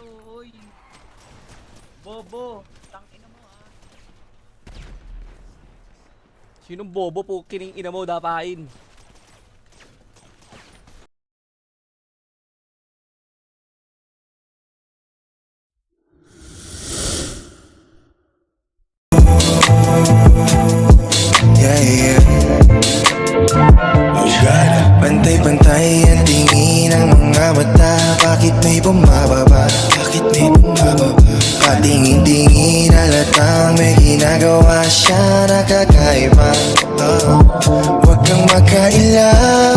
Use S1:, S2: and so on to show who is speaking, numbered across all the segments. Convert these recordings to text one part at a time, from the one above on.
S1: to, oy. Bobo, tangina mo ah.
S2: Sinong bobo po kining ina mo dapain?
S3: Oh God, pantay-pantay ang tingin ng mga mata. Bakit may bumababa? Bakit may bumababa? Patingin-tingin halatang may ginagawa siya na kakaiba. Huwag kang makaila,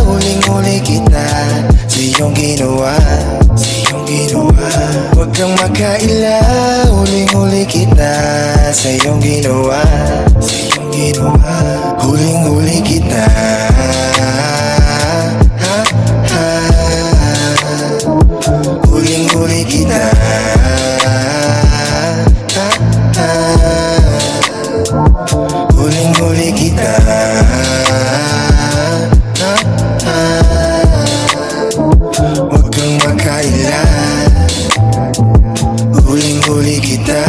S3: huling-huli kita sa iyong ginawa, sa iyong ginawa. Huwag kang makaila, huling-huli kita sa iyong ginawa, sa iyong ginawa. Huling-huli kita. Huling-huli kita. Huling-huli kita. Huwag kang makaila, huling-huli kita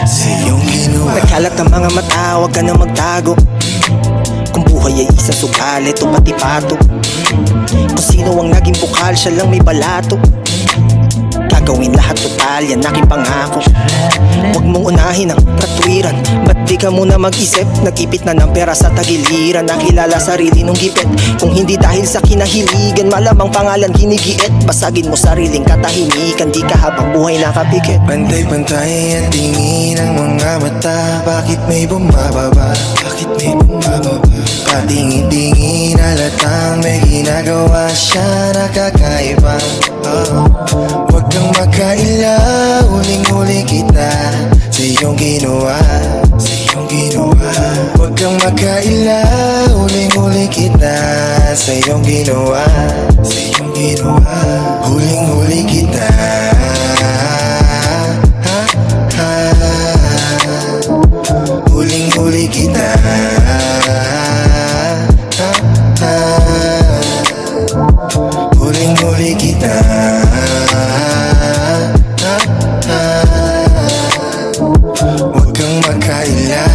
S3: sa iyong ginawa.
S4: Nagkalat ang mga mata, huwag ka na magtago. Kung buhay ay isang sugalit o pati pato, kung sino ang naging bukal, siya lang may balato. Gagawin lahat total, yan aking pangako. Huwag mong unahin ang katwiran, ba't di ka muna mag-isip? Nag-ipit na ng pera sa tagiliran, nakilala sarili nung gipit. Kung hindi dahil sa kinahiligan, malamang pangalan ginigiit. Basagin mo sariling katahimikan, di ka habang buhay nakapikit.
S3: Pantay-pantay ang tingin ng mga mata. Bakit may bumababa? Bakit may bumababa? Patingin-tingin halatang may ginagawa siya na kakaiba. Huwag kang makaila, huling-huli kita sa iyong ginawa, sa iyong ginawa. Huwag kang makaila, huling-huli kita sa iyong ginawa, sa iyong ginawa. Huling-huli kita. Huling-huli kita. Huling-huli kita. Huwag kang makaila,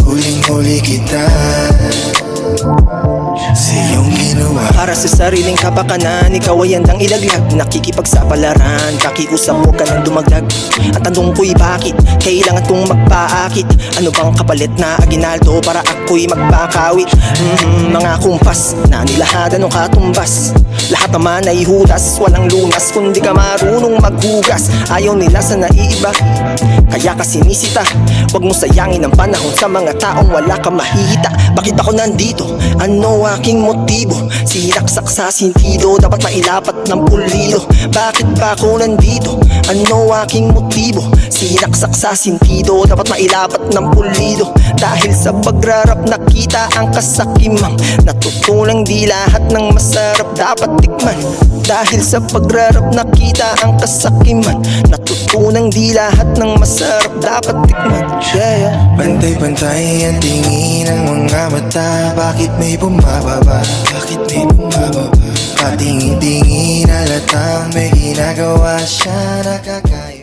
S3: huling-huli kita sa iyong ginawa.
S4: Para sa sariling kapakanan, ikaw ay handang ilaglag. Nakikipagsapalaran, pakiusap mo ka ng dumagdag. Ang tanong ko'y bakit kailangan kong magpaakit? Ano bang kapalit na aginaldo para ako'y magpakawit? Mga kumpas na nilahatan ng katumbas. Lahat naman ay hudas, walang lunas kundi ka marunong maghugas. Ayaw nila sa naiiba, kaya ka sinisita. Huwag mo sayangin ang panahon sa mga taong wala ka mahihita. Bakit ako nandito? Ano aking motibo? Sinaksak sa sentido, dapat mailapat ng pulido. Bakit pa ako nandito? Ano aking motibo? Sinaksak sa sentido, dapat mailapat ng pulido. Dahil sa pagrarap nakita ang kasakimang natutunang di lahat ng masarap dapat tikman. Dahil sa pagrarap nakita ang kasakiman natutunang di lahat ng masarap dapat tikman.
S3: Pantay-pantay ang tingin ng mga mata. Bakit may bumababa? Bakit may bumababa? Patingin-tingin halatang may ginagawa siya na kakaiba.